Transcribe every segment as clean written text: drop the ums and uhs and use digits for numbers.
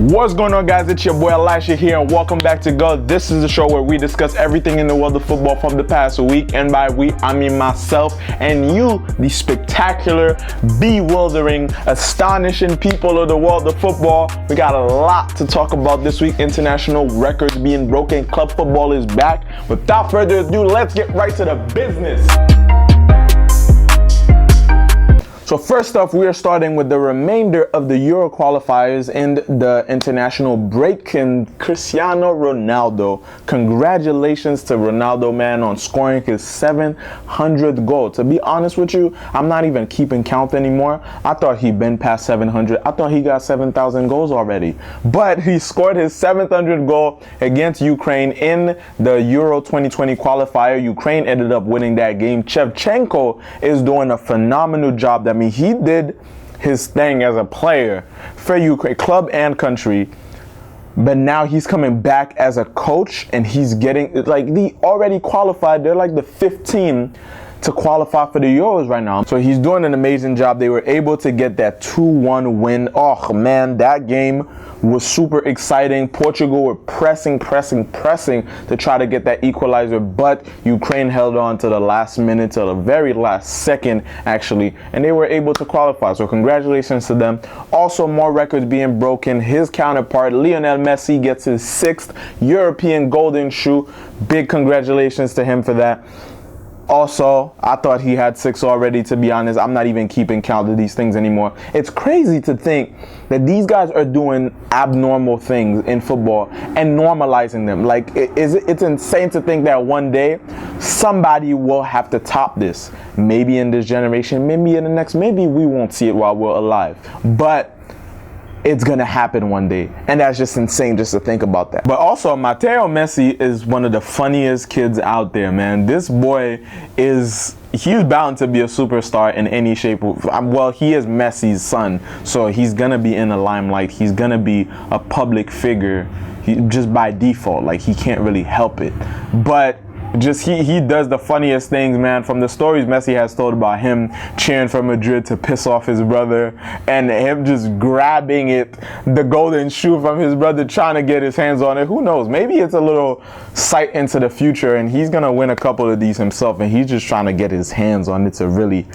What's going on, guys? It's your boy Elisha here, and welcome back to Go. This is the show where we discuss everything in the world of football from the past week, and by we, I mean myself and you, the spectacular, bewildering, astonishing people of the world of football. We got a lot to talk about this week. International records being broken. Club football is back. Without further ado, let's get right to the business. So first off, we are starting with the remainder of the Euro qualifiers and the international break. And Cristiano Ronaldo, congratulations to Ronaldo, man, on scoring his 700th goal. To be honest with you, I'm not even keeping count anymore. I thought he'd been past 700. I thought he got 7,000 goals already. But he scored his 700th goal against Ukraine in the Euro 2020 qualifier. Ukraine ended up winning that game. Shevchenko is doing a phenomenal job. I mean, he did his thing as a player for Ukraine, club and country, but now he's coming back as a coach, and he's getting, like, they already qualified. They're like the 5th team to qualify for the Euros right now. So he's doing an amazing job. They were able to get that 2-1 win. Oh man, that game was super exciting. Portugal were pressing to try to get that equalizer, but Ukraine held on to the last minute, to the very last second actually, and they were able to qualify. So congratulations to them. Also, more records being broken. His counterpart, Lionel Messi, gets his 6th European Golden Shoe. Big congratulations to him for that. Also, I thought he had 6 already, to be honest. I'm not even keeping count of these things anymore. It's crazy to think that these guys are doing abnormal things in football and normalizing them. Like, it's insane to think that one day somebody will have to top this. Maybe in this generation, maybe in the next, maybe we won't see it while we're alive. But it's gonna happen one day, and that's just insane just to think about that. But also, Matteo Messi is one of the funniest kids out there, man. This boy he's bound to be a superstar in any shape. Well, he is Messi's son, so he's gonna be in the limelight. He's gonna be a public figure, just by default. Like, he can't really help it. But just he does the funniest things, man. From the stories Messi has told about him cheering for Madrid to piss off his brother, and him just grabbing the golden shoe from his brother, trying to get his hands on it. Who knows? Maybe it's a little sight into the future, and he's gonna win a couple of these himself, and he's just trying to get his hands on it to really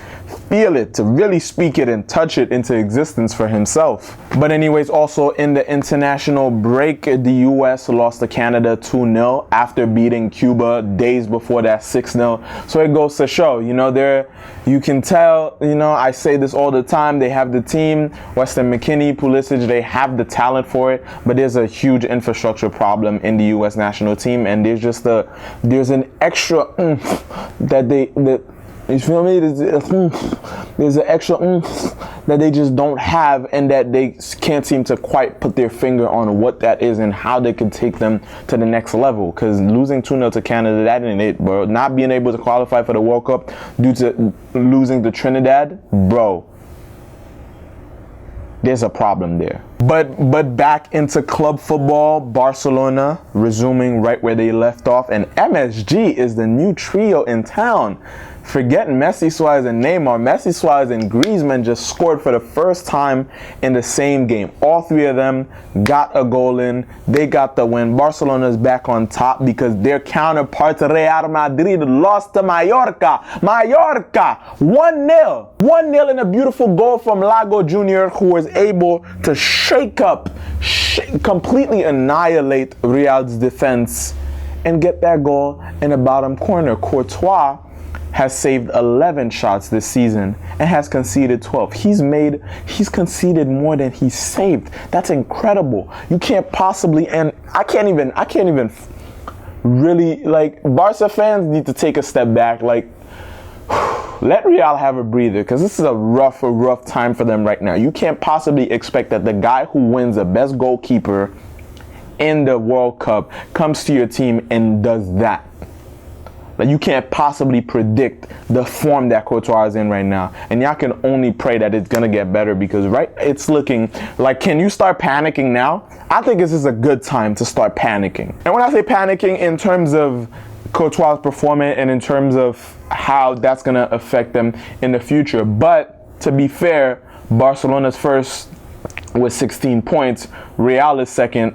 feel it, to really speak it and touch it into existence for himself. But anyways, also in the international break, the US lost to Canada 2-0 after beating Cuba days before that 6-0. So it goes to show, you can tell, I say this all the time, they have the team, Weston McKennie, Pulisic, they have the talent for it, but there's a huge infrastructure problem in the US national team, and there's an extra you feel me? There's an extra that they just don't have, and that they can't seem to quite put their finger on what that is and how they can take them to the next level. Because losing 2-0 to Canada, that ain't it, bro. Not being able to qualify for the World Cup due to losing to Trinidad, bro. There's a problem there. But back into club football, Barcelona resuming right where they left off, and MSG is the new trio in town. Forgetting Messi, Suarez, and Neymar, Messi, Suarez, and Griezmann just scored for the first time in the same game. All 3 of them got a goal in. They got the win. Barcelona's back on top because their counterparts, Real Madrid, lost to Mallorca. 1-0. 1-0 in a beautiful goal from Lago Jr., who was able to completely annihilate Real's defense and get that goal in the bottom corner. Courtois has saved 11 shots this season and has conceded 12. He's conceded more than he's saved. That's incredible. You can't possibly, and I can't even really, like, Barca fans need to take a step back. Like, let Real have a breather, because this is a rough time for them right now. You can't possibly expect that the guy who wins the best goalkeeper in the World Cup comes to your team and does that. Like, you can't possibly predict the form that Courtois is in right now. And y'all can only pray that it's going to get better, because it's looking like, can you start panicking now? I think this is a good time to start panicking. And when I say panicking, in terms of Courtois' performance and in terms of how that's going to affect them in the future. But to be fair, Barcelona's first with 16 points. Real is second,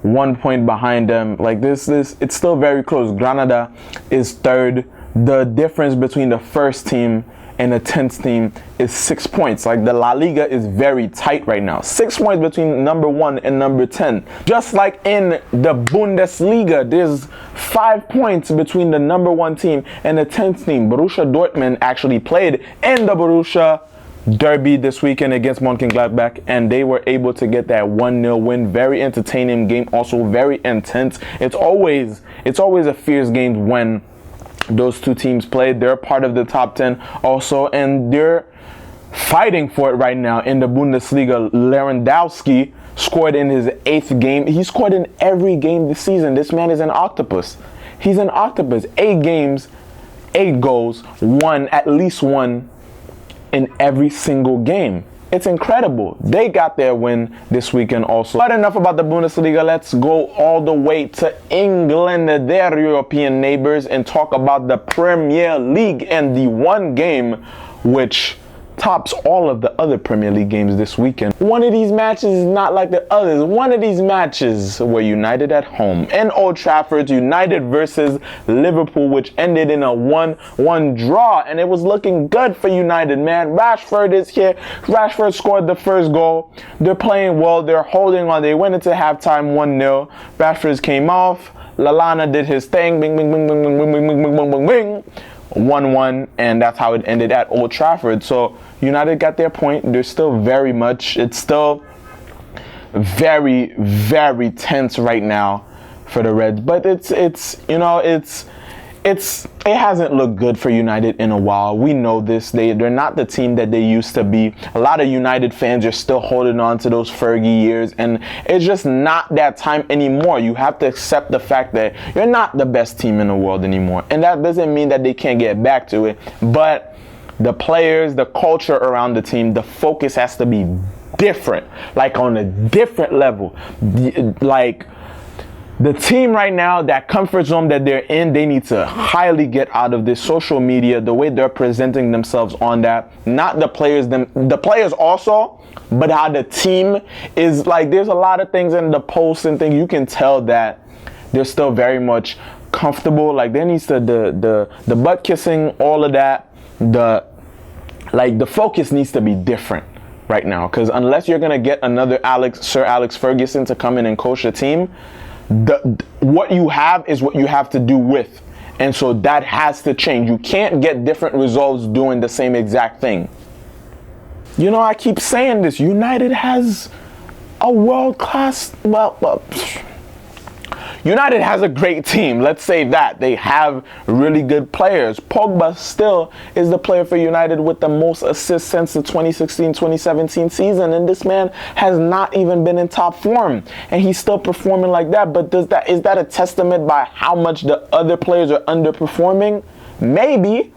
1 point behind them. Like this, it's still very close. Granada is third. The difference between the first team and the 10th team is 6 points. Like the La Liga is very tight right now. 6 points between number 1 and number 10. Just like in the Bundesliga, there's 5 points between the number 1 team and the 10th team. Borussia Dortmund actually played in the Borussia Derby this weekend against Mönchengladbach, and they were able to get that 1-0 win. Very entertaining game, also very intense. It's always a fierce game when those two teams played. They're part of the top 10 also, and they're fighting for it right now in the Bundesliga. Lewandowski scored in his 8th game. He scored in every game this season. This man is an octopus. He's an octopus. 8 games, 8 goals, at least one in every single game. It's incredible. They got their win this weekend also. But enough about the Bundesliga. Let's go all the way to England, their European neighbors, and talk about the Premier League and the one game which tops all of the other Premier League games this weekend. One of these matches is not like the others. One of these matches were United at home in Old Trafford. United versus Liverpool, which ended in a 1-1 draw, and it was looking good for United, man. Rashford is here. Rashford scored the first goal. They're playing well. They're holding on. They went into halftime 1-0. Rashford came off. Lallana did his thing. Bing, bing, bing, bing, bing, bing, bing, bing, bing, bing, bing. 1-1, and that's how it ended at Old Trafford. So United got their point. They're still it's still very, very tense right now for the Reds. But it hasn't looked good for United in a while. We know this. They're not the team that they used to be. A lot of United fans are still holding on to those Fergie years, and it's just not that time anymore. You have to accept the fact that you're not the best team in the world anymore, and that doesn't mean that they can't get back to it. But the players, the culture around the team, the focus has to be different, like on a different level. Like the team right now, that comfort zone that they're in, they need to highly get out of this social media, the way they're presenting themselves on that. Not the players, the players also, but how the team is. Like, there's a lot of things in the posts and things. You can tell that they're still very much comfortable. Like, there needs to, the butt kissing, all of that, the focus needs to be different right now. Because unless you're going to get another Sir Alex Ferguson to come in and coach the team, what you have is what you have to do with, and so that has to change. You can't get different results doing the same exact thing. I keep saying this. United has a world-class, United has a great team. Let's say that. They have really good players. Pogba still is the player for United with the most assists since the 2016-2017 season. And this man has not even been in top form. And he's still performing like that. But is that a testament by how much the other players are underperforming? Maybe.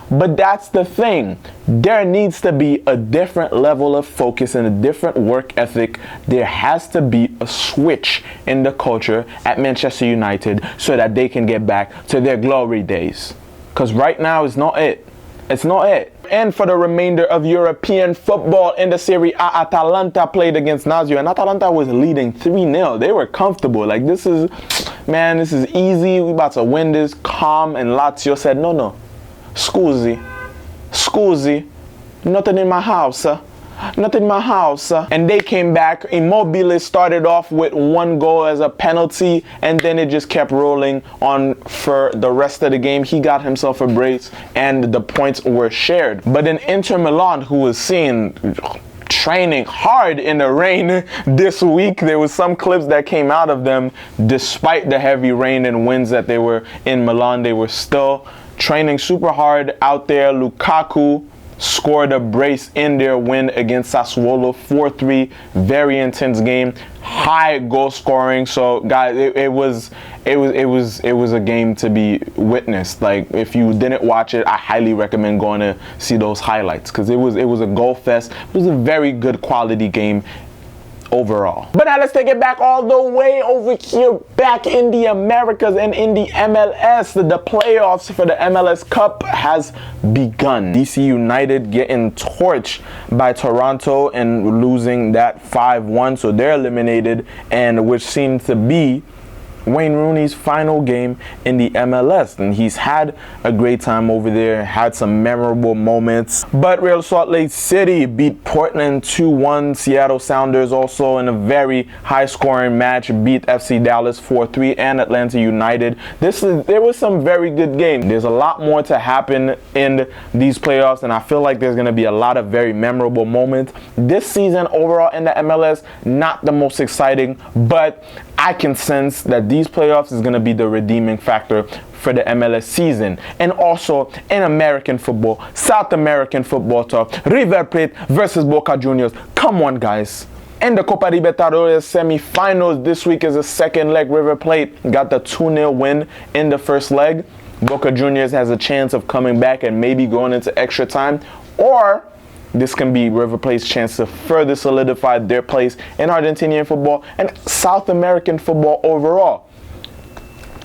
But that's the thing. There needs to be a different level of focus and a different work ethic. There has to be a switch in the culture at Manchester United so that they can get back to their glory days. Because right now, it's not it. It's not it. And for the remainder of European football in the Serie A, Atalanta played against Lazio, and Atalanta was leading 3-0. They were comfortable. Like, this is easy. We're about to win this. Calm. And Lazio said, no. Scusi, nothing in my house, nothing in my house. And they came back. Immobile started off with 1 goal as a penalty, and then it just kept rolling on for the rest of the game. He got himself a brace, and the points were shared. But in Inter Milan, who was seen training hard in the rain this week, there was some clips that came out of them. Despite the heavy rain and winds that they were in Milan, they were still training super hard out there. Lukaku scored a brace in their win against Sassuolo, 4-3. Very intense game, high goal scoring. So guys, it was a game to be witnessed. Like, if you didn't watch it, I highly recommend going to see those highlights, because it was a goal fest. It was a very good quality game. overall. But now let's take it back all the way over here, back in the Americas and in the MLS. The playoffs for the MLS Cup has begun. DC United getting torched by Toronto and losing that 5-1, so they're eliminated, and which seems to be Wayne Rooney's final game in the MLS, and he's had a great time over there, had some memorable moments. But Real Salt Lake City beat Portland 2-1. Seattle Sounders also in a very high-scoring match beat FC Dallas 4-3, and Atlanta United. There was some very good games. There's a lot more to happen in these playoffs, and I feel like there's going to be a lot of very memorable moments. This season overall in the MLS, not the most exciting, but I can sense that these playoffs is going to be the redeeming factor for the MLS season. And also in American football, South American football talk, River Plate versus Boca Juniors. Come on, guys. In the Copa Libertadores semi-finals, this week is the second leg. River Plate got the 2-0 win in the first leg. Boca Juniors has a chance of coming back and maybe going into extra time, or this can be River Plate's chance to further solidify their place in Argentinian football and South American football overall.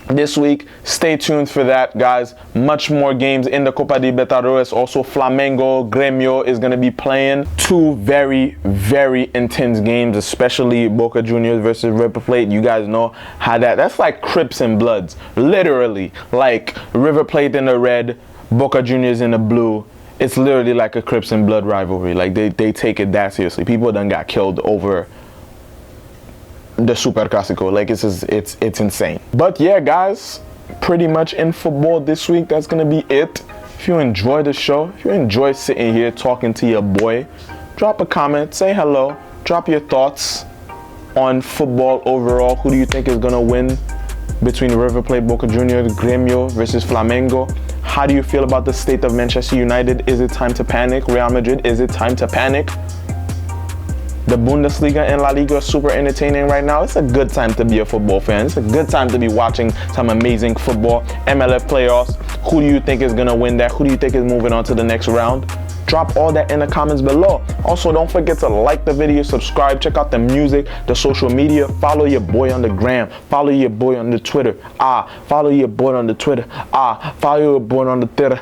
This week, stay tuned for that, guys. Much more games in the Copa Libertadores. Also, Flamengo, Gremio is going to be playing two very, very intense games, especially Boca Juniors versus River Plate. You guys know how that's like Crips and Bloods. Literally, like River Plate in the red, Boca Juniors in the blue. It's literally like a Crips and Blood rivalry. Like they take it that seriously. People done got killed over the Super Clásico. Like it's insane. But yeah, guys, pretty much in football this week. That's gonna be it. If you enjoy the show, if you enjoy sitting here talking to your boy, drop a comment, say hello, drop your thoughts on football overall. Who do you think is gonna win between River Plate, Boca Juniors, Gremio versus Flamengo? How do you feel about the state of Manchester United? Is it time to panic? Real Madrid, is it time to panic? The Bundesliga and La Liga are super entertaining right now. It's a good time to be a football fan. It's a good time to be watching some amazing football. MLF playoffs. Who do you think is going to win that? Who do you think is moving on to the next round? Drop all that in the comments below. Also, don't forget to like the video, subscribe, check out the music, the social media. Follow your boy on the gram. Follow your boy on the Twitter. Follow your boy on the Twitter. Follow your boy on the Twitter.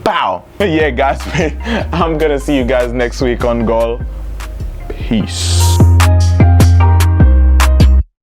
Bow. Yeah, guys, I'm gonna see you guys next week on Goal. Peace.